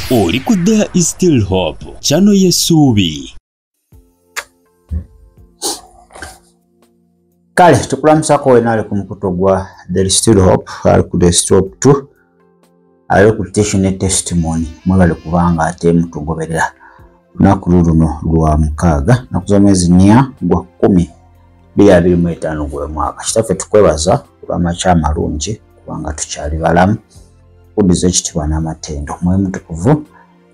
Oli ku There Is Still Hope, channel y'essuubi. Kale tukulamusako wena ali ku mukuto gwa There Is Still Hope, ali ku The Stop 2, ali ku Testimony Testimony, mwebale kubanga ate mutugoberera lunaku luno lwa mukaaga nakuza mwezi nnya gwa 10/2025 gwe mwaka. Kitaffe tukwebaza olw'amakya amalungi kubanga tukyali balamu kudiza ekitibwa n'amatendo. Mwe mutukuvu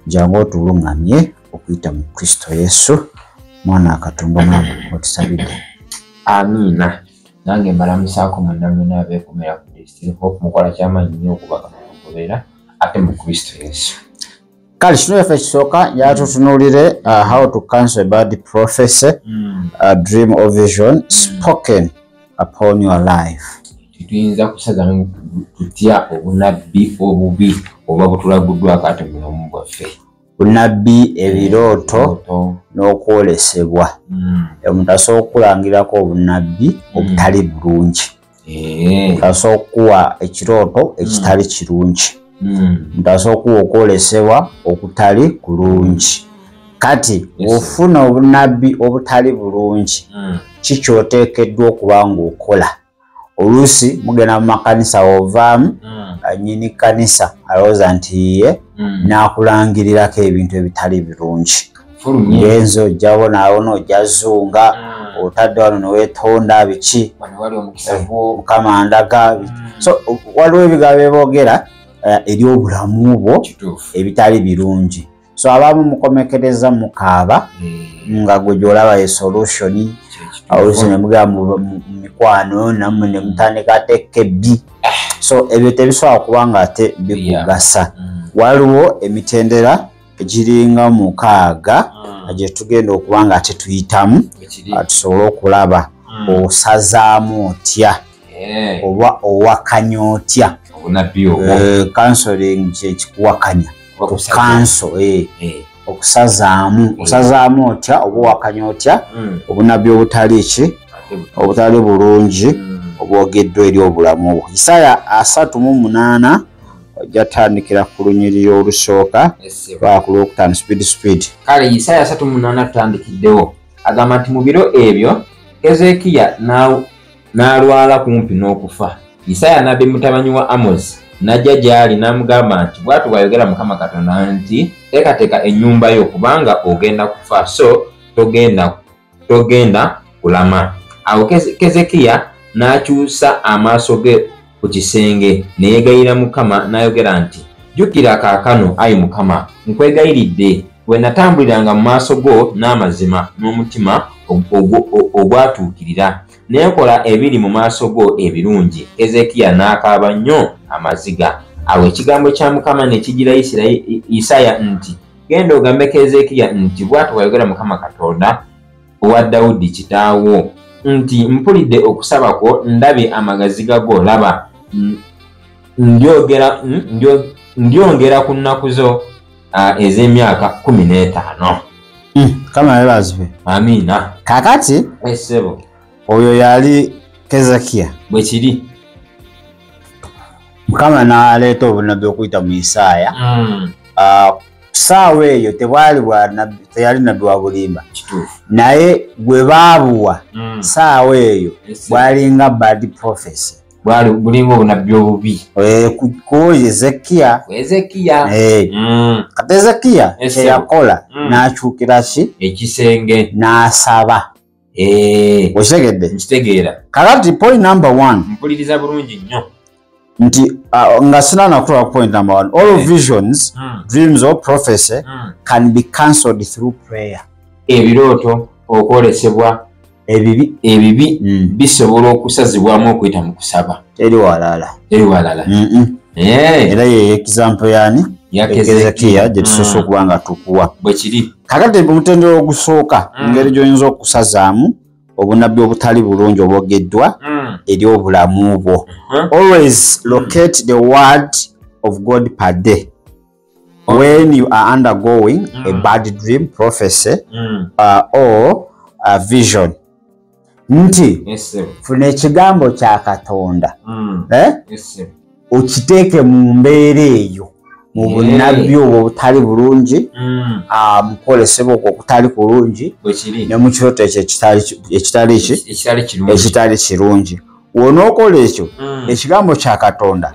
jangu otulungamye okuyita mu Kristo Yesu mwana akatonda mwami otusabidde. Amina. Nange mbalamusaako mwenna abeekomera ku The Still Hope mukola ky'amaanyi nnyo okuba kamugoberera ate mu Kristo Yesu. Kale kino yaffe kisooka njala tutunuulire how to cancel a bad prophecy, a dream or vision spoken upon your life. Tuyinza kusaza tutya obunabbi obubi oba butulaguddwako ate mu bulamu bwaffe. Bunabbi, ebirooto n'okwolesebwa. Omuntu asobola okulangirako obunabbi obutali bulungi. Omuntu asobola okuwa ekirooto ekitali kirungi. Omuntu asobola okuwa okwolesebwa okutali kulungi. Kati ofuna obunabbi obutali bulungi kikyoteekeddwa okuba ng'okola. Oluusi mugenda mu makanisa ovaamu nyini kanisa alowooza nti ye n'akulangirirako ebintu ebitali birungi. Ngenzo ojjabo naawona ojjazunga otadde wano neweetonda biki mukama ndaga. So waliwo ebigambo byeboogera eri obulamu bwo ebitali birungi. So abamu mukomekereza mukaaba nga gwe gy'olaba ye solution. Oluusi ne mugamba mu mikwano nammwe ne mutandika ateeka ebbi. So ebyo tebisobola kuba nga ate bikugasa. Waliwo emitendera egiringa 6 gye tugenda okuba nga ate tuyitamu tusobole okulaba osazaamu otya oba owakanya otya. Counseling kyekikuwakanya okusazaamu osazaamu otya oba owakanya otya obunabbi obutali ki obutali bulungi obwogeddwa eri obulamu bwo. Isaya 38 ojja tandikira ku lunyiriri olusooka ku lwokutaano speed. Kale Isaya 38 tutandikiddewo agamba nti mu biro ebyo Keezeekiya n'alwala kumpi n'okufa. Isaya nnabbi mutabani wa Amozi n'ajja gy'ali n'amugamba nti bw'ati bw'ayogera Mukama Katonda nti teekateeka ennyumba yo kubanga ogenda kufa, so togenda kulama. Awo Keezeekiya n'akyusa amaaso ge ku kisenge ne yeegayirira Mukama n'ayogera nti jjukira kaakano ayi Mukama nkwegayiridde bwe natambuliranga mu maaso go n'amazima n'omutima ogwatuukirira ne nkola ebiri mu maaso go ebirungi. Keezeekiya n'akaaba nnyo amaziga. Awo ekigambo kya Mukama ne kijjira Isaya nti genda ogambe Keezeekiya nti bw'ati bw'ayogera Mukama Katonda owa Dawudi kitaawo nti mpulidde okusaba kwo, ndabye amagaziga go, laba ndyongera ku nnaku zo ez'emyaka 15. Kama yebazibe. Amina. Kakati esebo oyo yali Keezeekiya bwe kiri Mukama n'aleeta obunabbi okuyita mu Isaaya. Saawa eyo teyali nabbi wa bulimba, naye gwe baabuwa saawa eyo bwalinga bad prophecy, bulinga obunabbi obubi ku Ezekiya. Kati Ezekiya kyeyakola n'akyukira ki ekisenge n'asaba. Okitegedde? Nkitegeera. Kakati point number 1 mpuliriza bulungi nnyo nti nga sinana kutola point number 1, all visions, dreams or prophecy can be cancelled through prayer. Ebirooto okwolesebwa ebibi bisobola okusazibwamu okuyita mu kusaba. Eri walala era ye example yani ya Keezeekiya gye tusoose okuba nga tukuwa bwe kiri. Kakati omutendera ogusooka engeri gy'oyinza okusazaamu obunabbi obutali bulungi obwogeddwa eri obulamu bwo. Always locate the word of God per day when you are undergoing a bad dream, prophecy or a vision. Nti funa ekigambo kya Katonda okiteeke mu mbeera eyo mu bunnabbi obwo obutali bulungi mukolesebwa okwo okutali kulungi ne mu kirooto ekyo ekitali kirungi wonookola ekyo ekigambo kya Katonda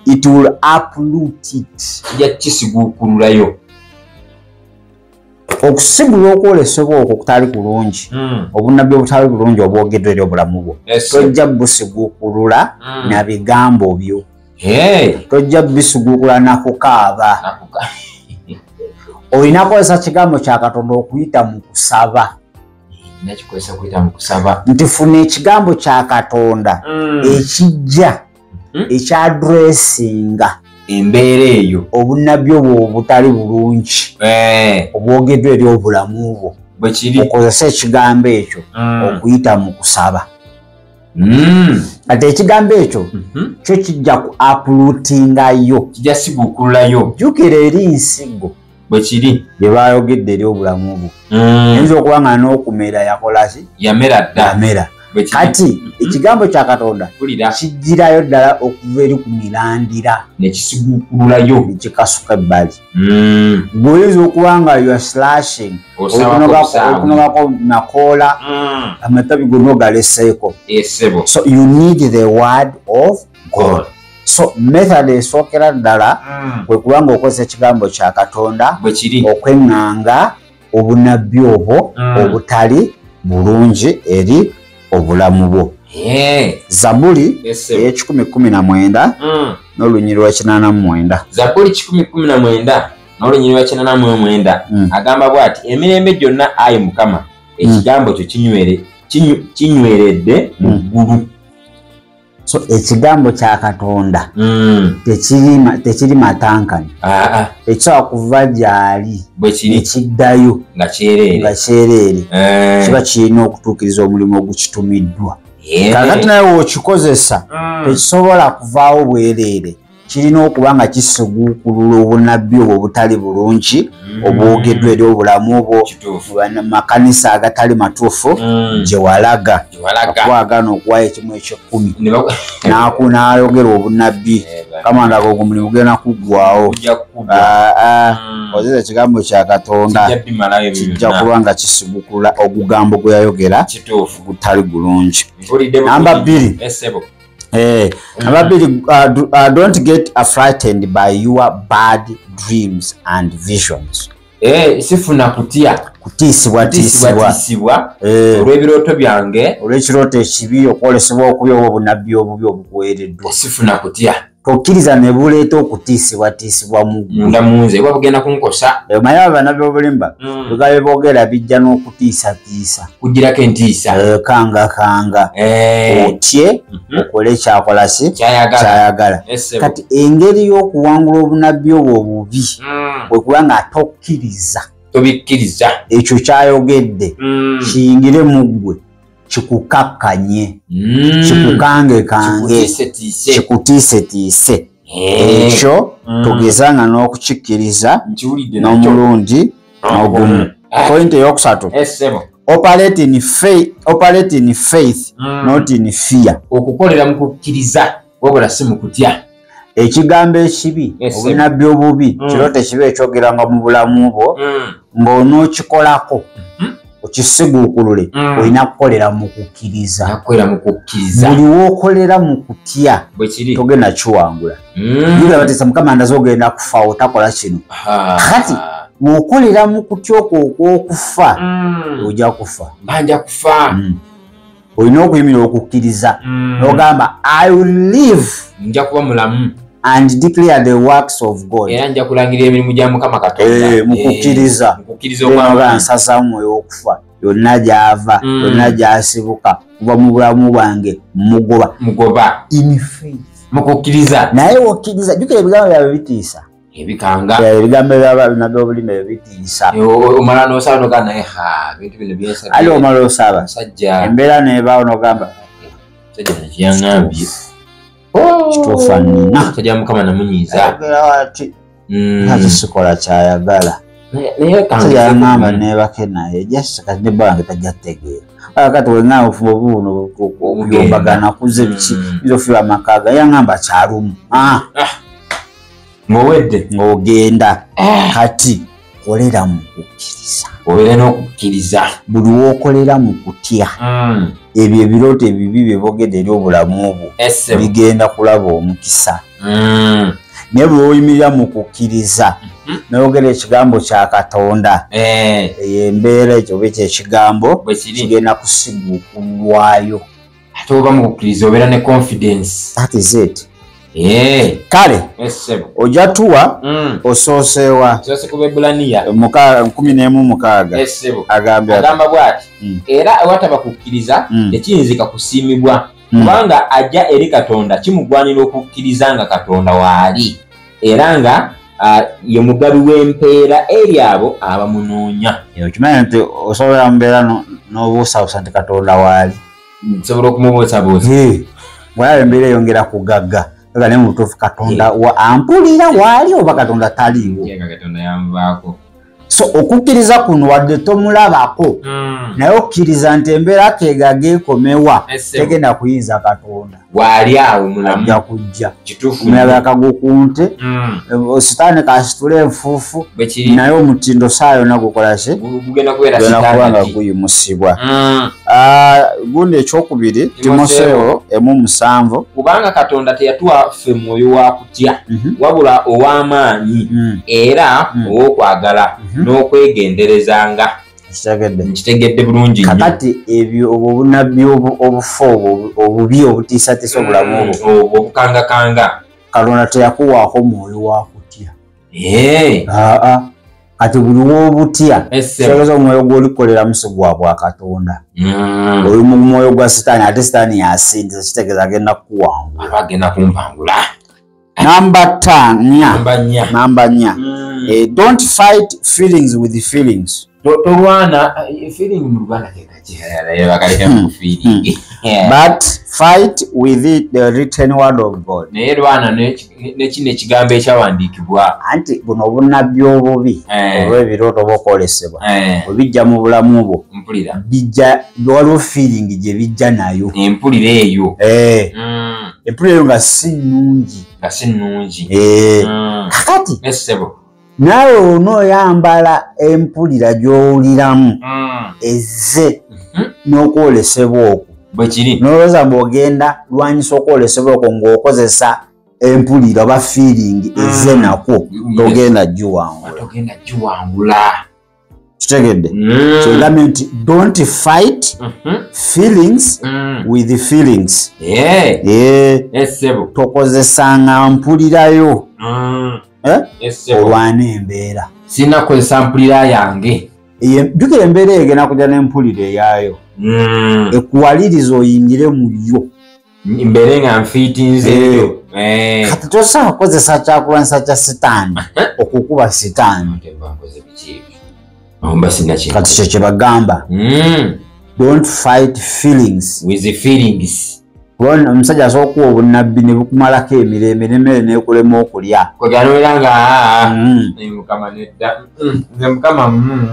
it will uproot it kisiguukululayo okusigula okwolesebwa okwo okutali kulungi obunnabbi obutali bulungi obwogeddwa eri obulamu bwo tojja busiguukulula na bigambo byo tojja bisiguukula na kukaaba olina kukozesa kigambo kya Katonda okuyita mu kusaba nti funa ekigambo kya Katonda ekijja ekyadressinga embeera eyo obunnabbi obwo obutali bulungi obwogeddwa eri obulamu bwo okozesa ekigambo ekyo okuyita mu kusaba ate ekigambo ekyo kyo kijja ku uprootingayo kijja siguukululayo jjukira eri nsigo bwe kiri bye baayogedde eri obulamu bwo yinza okuba nga n'okumera yakolaki yamera dda yamera kati ekigambo kya Katonda kijjirayo ddala okuva eri ku mirandira nekisiguukululayo nekikasuka ebbali bw'oyinza okuba nga you are slashing okunogako makoola amatabi gonna ogaleseeko so you need the word of God so method esookera ddala kwe kubanga okozesa ekigambo kya Katonda okweŋŋanga obunnabbi obwo obutali bulungi eri obulamu bwo Zabuli ey'ekikumi-19 n'olunyiri lwa 89 Zabuli 119 n'olunyiri lwa 89 agamba bw'ati emirembe gyonna ayi Mukama ekigambo kyo kinyweredde mu ggulu so ekigambo kya Katonda tekiri matankani ekisobola kuva gyali ekiddayo nga kyereere kiba kirina okutuukiriza omulimu ogukitumiddwa kakati naye wokikozesa tekisobola kuvaawo bwereere kirina okuba nga kisiguukulula obunnabbi obwo obutali bulungi obwogeddwa eri obulamu bwo makanisa agatali matuufu gye walaga okuwagana okuwayo ekimu eky'ekkumi n'ayogera obunnabbi kamanda go omulimu gugenda kuggwawo kozesa ekigambo kya Katonda kijja kuba nga kisiguukulula ogugambo gwe yayogera gutali bulungi. Namba 2 don't get frightened by your bad dreams and visions. Sifuna kutiisibwa olw'ebirooto byange olw'ekirooto ekibi okwolesebwa okubi oba obunnabbi obubi obukuweereddwa sifuna kutya tokkiriza ne buleeta okutiisibwatiisibwa munda munze oba bugenda kunkosa omanyi abannabbi obulimba bigabe boogera bijja n'okutiisatiisa kugirako entiisa kanga otye okole ekyakolasi kyayagala kati engeri y'okuwangula obunnabbi obwo obubi bwe kuba nga tobikkiriza ekyo kyayogedde kiyingire mu ggwe kikukakkanye kikukangekange kikutiisetiise ekyo tugezanga n'okukikkiriza n'omulundi n'ogumu. Point eyokusatu operate in faith not in fear. Okukolera mu kukkiriza wabula si mu kutya. Ekigambo ekibi obunnabbi obubi kirooto ekibi ekyogeranga mu bulamu bwo ng'onookikolako okisiguukulule olina kukolera mu kukkiriza. Buli w'okolera mu kutya togenda kiwangula. Yula bateesa Mukama ndaze ogenda kufa otakola kino. Kati bw'okolera mu kutya okwo okw'okufa ojja kufa. Olina okuyimirira okukkiriza n'ogamba I will live nja kuba mulamu and declare the works of God. Era nja kulangirira emirimu gya Mukama Katonda. Mu kukkiriza omwana nsasa omwoyo okufa yonna gy'ava yonna gy'asibuka kuva mu bulamu bwange mugoba in faith mu kukkiriza. Naye wokkiriza jjukira ebigambo byabwe bitiisa ebikanga ebigambo byabwe obulimba bitiisa omala n'osaba n'ogamba naye bintu bino byensabye ali omala osaba embeera neebaawo n'ogamba sajja nekiyangambye kituufu annina sajja Mukama namunyiiza ayogera ati ate sikola kyayagala sajja yangamba neebake naye just kati ne bwange tajja kutegeera kati wenga ofuba obuno okuyombagana kuze biki izofiba amaka ga yangamba kyalumu ngowedde ng'ogenda kati kolera mu kukkiriza obeera n'okukkiriza buli w'okolera mu kutya ebyo ebirooto ebibi bye boogedde eri obulamu bwo bigenda kulaba omukisa naye bwe woyimirira mu kukkiriza n'oyogera ekigambo kya Katonda eyo embeera ekyo oba ekyo ekigambo kigenda kusiguukulwayo ate oba mu kukkiriza obeera ne confidence. That is it. Kale ojja tuwa osoosewa soose ku Bebulaniya 11:6 agamba bw'ati era awataba kukkiriza tekiyinzika kusiimibwa kubanga ajja eri Katonda kimugwanira okukkiriza nga Katonda waali era nga ye mugabi w'empeera eri abo abamunoonya. Okimanyi nti osobola mbeera n'obuusabuusa nti Katonda waali nsobola okumubuusabuusa bwalaba embeera eyongera kugagga naye mu butuufu Katonda ampulira waali oba Katonda taliiwo. Katonda yanvaako. So okukkiriza kuno wadde tomulabako naye okkiriza nti embeera keegagga ekomewa tegenda kuyinza Katonda waali awo mulamu ajja kujja kituufu kagukunte sitaani kasitula enfuufu naye omutindo saayo nagukola ki gugenda kubeera nga guyimusibwa. Gundi ekyokubiri Timoseewo 1:7 kubanga Katonda teyatuwa ffe mwoyo wa kutya wabula ow'amaanyi era ow'okwagala n'okwegenderezanga. Nkitegedde bulungi nnyo. Kakati ebyo obunabbi obufu obubi obutiisatiisa obulamu obukangakanga Katonda teyakuwaako mwoyo wa kutya. Kati buli w'obutya kitegeza omwoyo gw'olikolera musi gwa bwa Katonda. Oli mu mwoyo gwa Sitaani ate Sitaani yasindiza kitegeeza agenda kukuwangula. Agenda kumpangula. Number 4. Don't fight feelings with feelings. Tolwana feeling mu Luganda feeling. But fight with the written word of God. Naye lwana ne kino ekigambo ekyawandiikibwa. Anti buno obunabbi obubi olw'ebirooto bokwolesebwa bwe bijja mu bulamu bwo mpulira bijja waliwo feeling gye bijja nayo empulira eyo empulira eyo nga si nnungi kakati naawe onooyambala empulira gy'owuliramu ezze n'okwolesebwa okwo bwe kiri n'olowooza ng'ogenda lwanyisa okwolesebwa okwo ng'okozesa empulira oba feeling ezze nakwo togenda giwangula. Kitegedde kyegambye nti don't fight feelings with feelings. Tokozesanga mpulirayo olwana embeera. Sina kozesa mpulira yange. Jjukira embeera egenda kujja n'empulira eyaayo ekuwaliriza oyingire mu yo mbeere nga nfiitinzeeyo. Kati tosobola kukozesa kyakulwanyisa kya Sitaani okukuba Sitaani. Kati kyo kye bagamba don't fight feelings with feelings. Omusajja asobola okuwa obunnabbi ne bukumalako emirembe n'emmere n'ekulema okulya.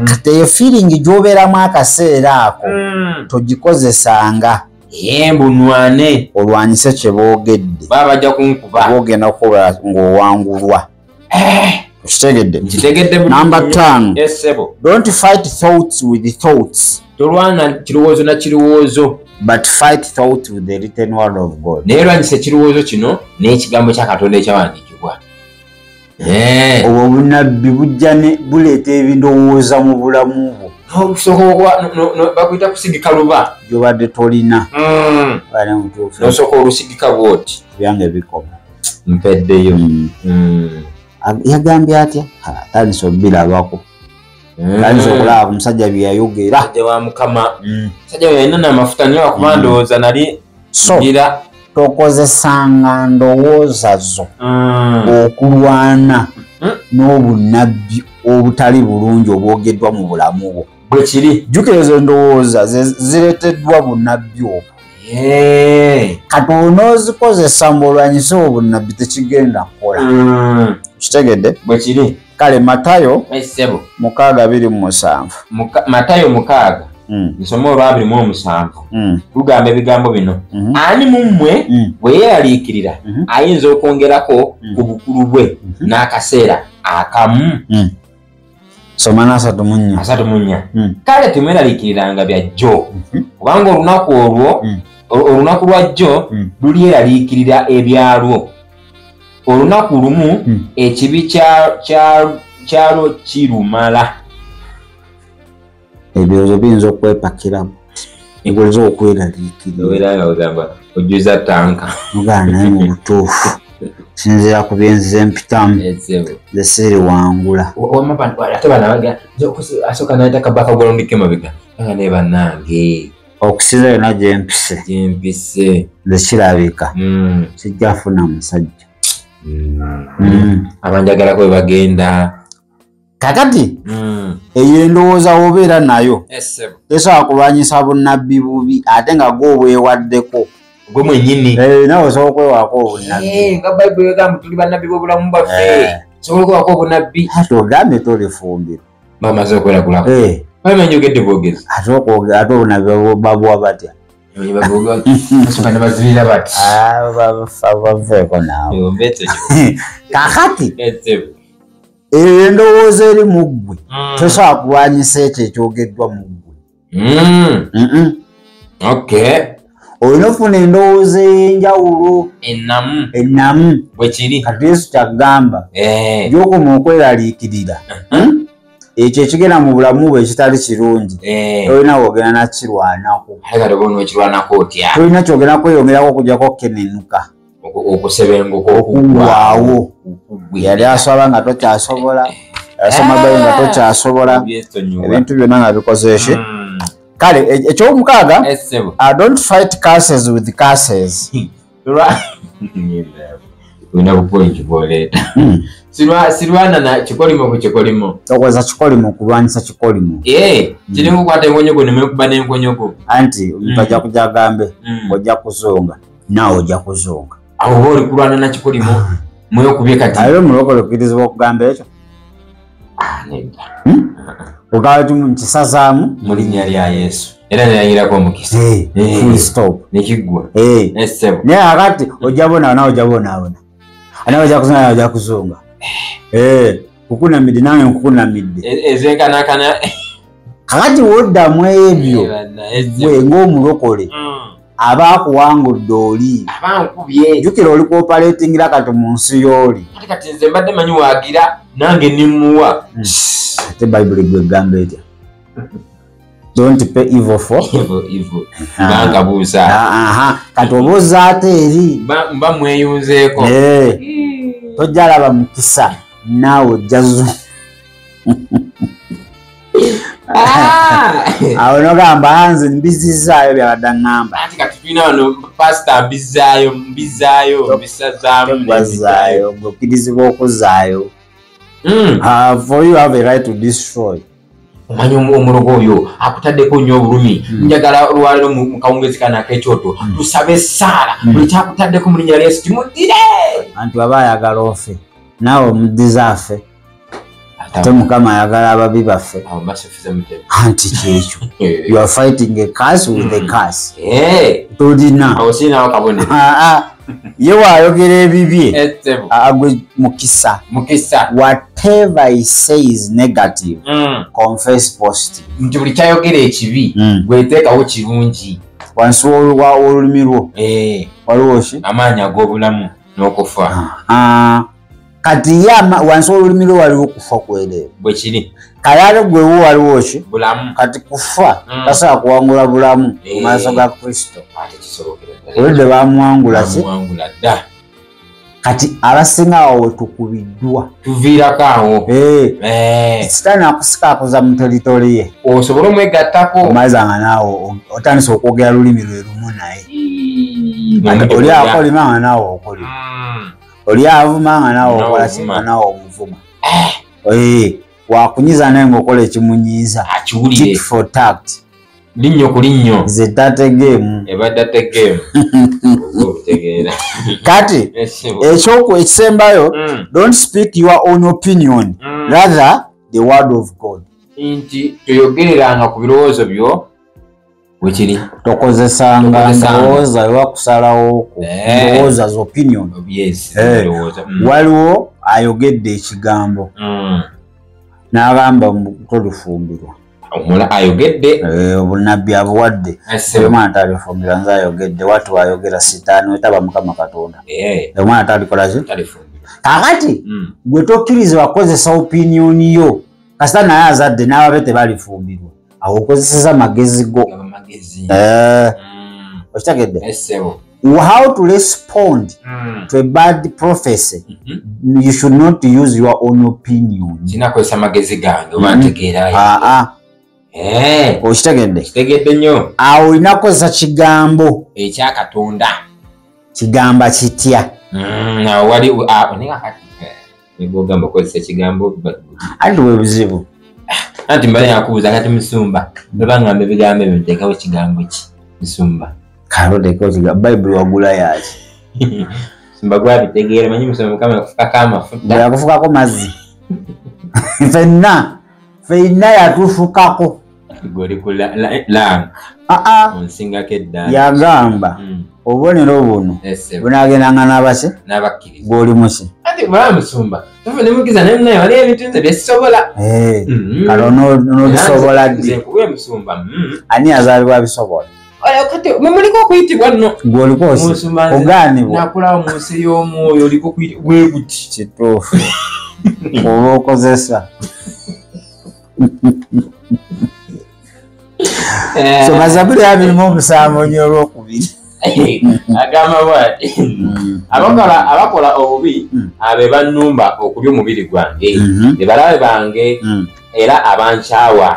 Kati eyo feeling gy'obeeramu akaseera ako togikozesanga mbunwane olwanyise kye boogedde baba bajja kunkuba boogenda kukola ng'owangulwa. Kitegedde. Number 5. Don't fight thoughts with thoughts. Tolwana kirowoozo na kirowoozo. But fight thought with the written word of God. Naye lwanyisa ekirowoozo kino n'ekigambo kya Katonda ekyawandiikibwa. Obwo obunnabbi bujja ne buleeta ebindowooza mu bulamu bwo. Bakuyita kusigika luba gy'obadde tolina. N'osooka olusigika bw'oti. Byange bikoma. Mpeddeyo. Yagambye atya? Tandise obirabako. Tandise okulaba omusajja bye yayogera. Wa Mukama. Musajja we yalina n'amafuta naye wakuba ndowooza nali ngira. Tokozesanga ndowooza zo okulwana n'obunnabbi obutali bulungi obwogeddwa mu bulamu bwo. Bwe kiri. Jjukira ezo ndowooza zireeteddwa bunnabbi obwo. Kati onoozikozesa ng'olwanyisa obunnabbi tekigenda kukola. Kitegedde? Bwe kiri. Kale Matayo 6:27. Matayo 6 nsoma olwa 27 tugamba ebigambo bino ani mu mmwe bwe yeeraliikirira ayinza okwongerako ku bukulu bwe n'akaseera akamu soma na 3:4 kale temweraliikiriranga bya jjo kubanga olunaku lwa jjo lulyeraliikirira ebyalwo olunaku lumu ekibi kyalwo kirumala ebyo biyinza okwepakiramu egoza okweraliikirira ojuza tanka mugana naye mu butuufu sinzira ku byenziza empitamu zesiri wangula ate banabaga asooka nayita kabaka golondike mabega anga naye bannange okusinza yonna gyempise zekirabika kijja funa musajja abanjagalako we bagenda kakati eyo endowooza wobeera nayo tesobola kulwanyisa bunnabbi bubi ate nga gwobwewaddeko gwe mwennyini nawe osobola okwewaako obunnabbi nga bayibuli egamba tuli bannabbi b'obulamu bwaffe osobola okwewaako obunnabbi ate ogambye tolifumbiro bamaze okwerakulako bamenya njogedde bwogezi ate obunabbi babuwa batya asooka ne bazibira bati baveeko naawe kakati eyo endowooza eri mu ggwe tosobola kulwanyisa ekyo ekyogeddwa mu ggwe olina ofuna endowooza ey'enjawulo ennamu bwekiri kati Yesu kyagamba gyokoma okweraliikirira ekyo ekigenda mu bulamu bwe ekitali kirungi olina wogenda nakirwanako tolina kyogenda kweyongerako okujjako okukenenuka okugwawo yali asaba nga tokyasobola yasoma bayo nga tokyasobola ebintu byonna nga bikozeeki kale ekyomukaaga don't fight curses with curses olina bukola ekiboleeta sirwana na kikolimo ku kikolimo okweza kikolimo kulwanyisa kikolimo kirimu kukwata enkonyogo nemekuba n'enkonyogo anti omuntu ajja kujja agambe ojja kuzonga naawe ojja kuzonga awo oba oli kulwana na kikolimo mweyokubye kati ayo mulokole okkirizibwa okugamba ekyo ogaba nkisazaamu mu linnya lya Yesu era nerayirako omukisa nekiggwa naye akati ojja bonawo nawe ojja bonaawona anawe ojja kuzonga nawe ojja kuzonga kukunamidde nange nkukunamidde ezenkanakana kakati woddamu ebyo gwe ng'omulokole aba akuwangudde oli jjukira oli kuopaletingira kati mu nsi y'oli kati nze mbadde manyi waagira nange nimuwa ate bayibuli gwe egamba etya don't pay evil for evil banga buuza kati obuuza ate eri mba mweyunzeeko tojja alaba mukisa naawe ojjazo awo nogamba hanze mbizizaayo byabadde aŋŋamba ati kati tulina wano pasita mbizaayo mbisazaamu okkirizibwa okuzaayo for you have a right to destroy omanyi omulogo oyo akutaddeko nnyo obulumi njagala olwaliro mu kawungezi kana ak'ekyoto tusabe essaala buli kyakutaddeko mu linnya lya Yesu kimuddire anti waba ayagala ofe naawe omuddiza afe ate mukama ayagala ababi baffe anti kyekyo you are fighting a curse with a curse tolina ye waayogera ebibye agwe mukisa whatever he says negative confess positive nti buli kyayogera ekibi gweteekawo kirungi wansi w'olulimi lwo waliwo ki amaanyi ag'obulamu n'okufa kati ye wansi w'olulimi lwo waliwo okufa kwereere bwekiri kale ate gwewo waliwo ki bulamu kati kufa tasobola kuwangula bulamu mu maaso ga Kristo oludde bamuwangula ki kati abasinga awo wetukubiddwa tuviirako awo sitaani akusika akuza mu teritoli ye osobola omwegattako omazanga naawe otandisa okwogera lulimi lwe lumu naye oli akolima nga naawe okolima oli avuma nga naawe okola kinga naawe omuvuma wakunyiza naye ngaokola ekimunyiiza tit for tact linnyo ku linnyo ze tategeemu ebadde ategeemu okutegeera kati ekisembayo don't speak your own opinion rather the word of God nti toyogereranga ku birowoozo byo wekiri tokozesanga ndowooza ewakusalawo ndowooza z opinion. Waliwo ayogedde ekigambo n'agamba tolifumbirwa. Ayogedde obunabbi abuwadde omwana talifumbirwa nze ayogedde watu wayogera sitaani wetaba Mukama Katonda omwana talikola ki kakati gwe tokkiriza wakozesa opinion yo kasita naye azadde n'ababe tebalifumbirwa awo okozeseza magezi go okitegedde how to respond to a bad prophecy. You should not use your own opinion. Sinakozesa magezi gange obantegeera okitegedde kitegedde nnyo awo olinakozesa kigambo ekya Katonda kigamba kitya awo wali negogamba okozesa ekigambo anti bwe buzibu anti mbale yakubuuza kati Musumba bebangamba ebigambo ebyo nteekawo ekigambo ki Musumba kalodeko kigambo Bible wagula yaki Musumba gwabitegeera manyi Musumba Mukama yakufukako amafuta yakufukako mazzi fenna yatufukako goli kula onsingako eddaala yagamba obubonero buno bunaagendanga n'abaki n'abakkiriza gw'oli muki ati bwala Musumba nemukiza naye waliyo ebintu nze byesobola kalo n'obisobola ddi nkuwe Musumba ani yazaalibwa bisobola kati muliko okuyitibwa nno gw'oliko ogaanibwa nakulawo mu nsi y'omwoyo oliko okuyitibwa bwe guti kituufu oba okozesa so Mazaburi 27 olwokubiri agamba bwati abakola obubi abe bannumba okulya omubiri gwange ne balabe bange era abankyawa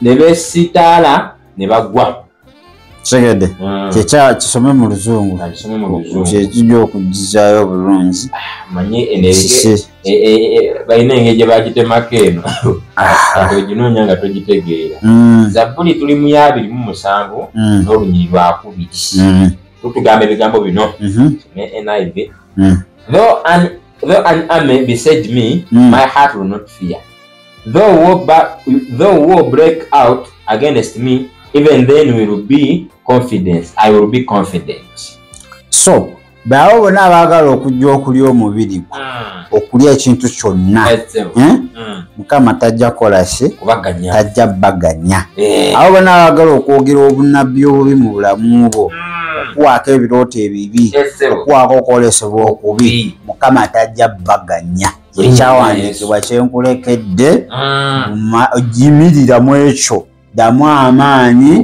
ne beesitaala ne bagwa segede kyekya kisome mu Luzungu kyekijja okugizaayo obulungi manyi balina engeri gye bagitemako eno oginoonya nga togitegeera Zabbuli tuli mu 27 n'olunyiri lwakubiri tutugamba ebigambo bino NIV though an army besiege me my heart will not fear though war break out against me even then I will be confident. So bawo bonna abaagala okujja okulya omubiri okulya ekintu kyonna Mukama tajja kola ki tajja baganya abo bonna abaagala okwogera obunabbi obubi mu bulamu bwo okuwaako ebirooto ebibi okuwaako okwolesebwa okubi Mukama tajja baganya ekyawandiikibwa kyenkulekedde jimirira mu ekyo damu amaanyi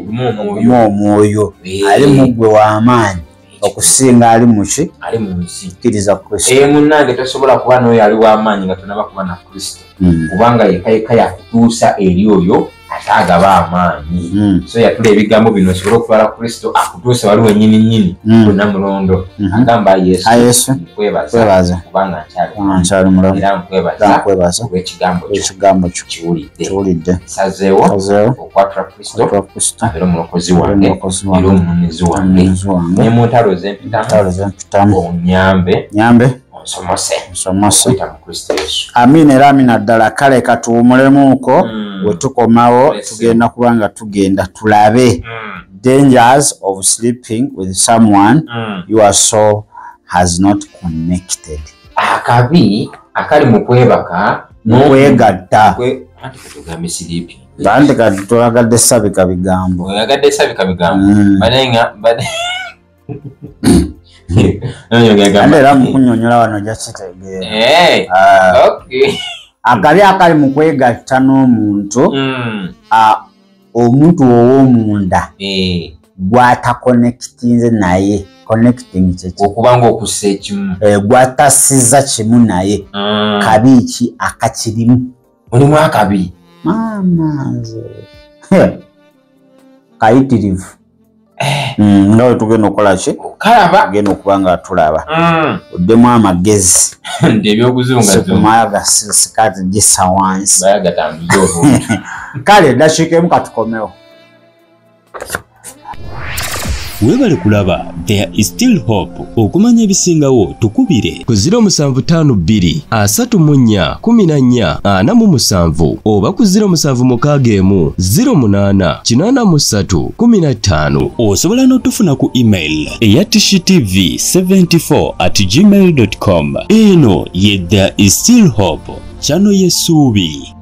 oguma omwoyo ali mugwe w'amaanyi okusinga ali muki ali mu nsi kkiriza Kristo munnange tosobola kuba n'oyo ali w'amaanyi nga tonaba kuba na Kristo kubanga yekayeka yakutuusa eri oyo atagaba amaanyi so yatula ebigambo bino osobole okuvala Kristo akutuusa wali wennyini nnyini Namulondo agamba Yesu nkwebaza kubanga nkyali mulamu era nkwebaza olw'ekigambo kyo kiwulidde sazeewo okwatula Kristo abeere omulokozi wange era omununuzi wange ne mu ntalo z'empitamu onyambe nsomose amina era amina ddala kale katuwumulemuuko wetukomawo tugenda kubanga tugenda tulabe dangers of sleeping with someone your soul has not connected akabi akali mu kwebaka n'okwegatta tugambe sleeping bandi kati twagadde sabika bigambo balenga era mukunyonyola wano jakitegeera akabi akali mu kwegatta n'omuntu omuntu ow'omunda gw'atakonekitinze naye connecting okubanga okussa ekimu gw'atasiza kimu naye kabi ki akakirimu mulimu akabi mamanze kayitirivu nga we tugenda okukola ki tugenda okuba nga tulaba oddemu amagezi ebyokuzunga sikati gisa wansi kale dakiika emu katukomewo Webale kulaba There is Still Hope. Okumanya ebisingawo tukubire ku 0752 34 14 47 oba ku 0761 08 83 15. osobola n'otufuna ku email eya tishitv74@gmail.com. eno ye There is Still Hope, channel y'essuubi.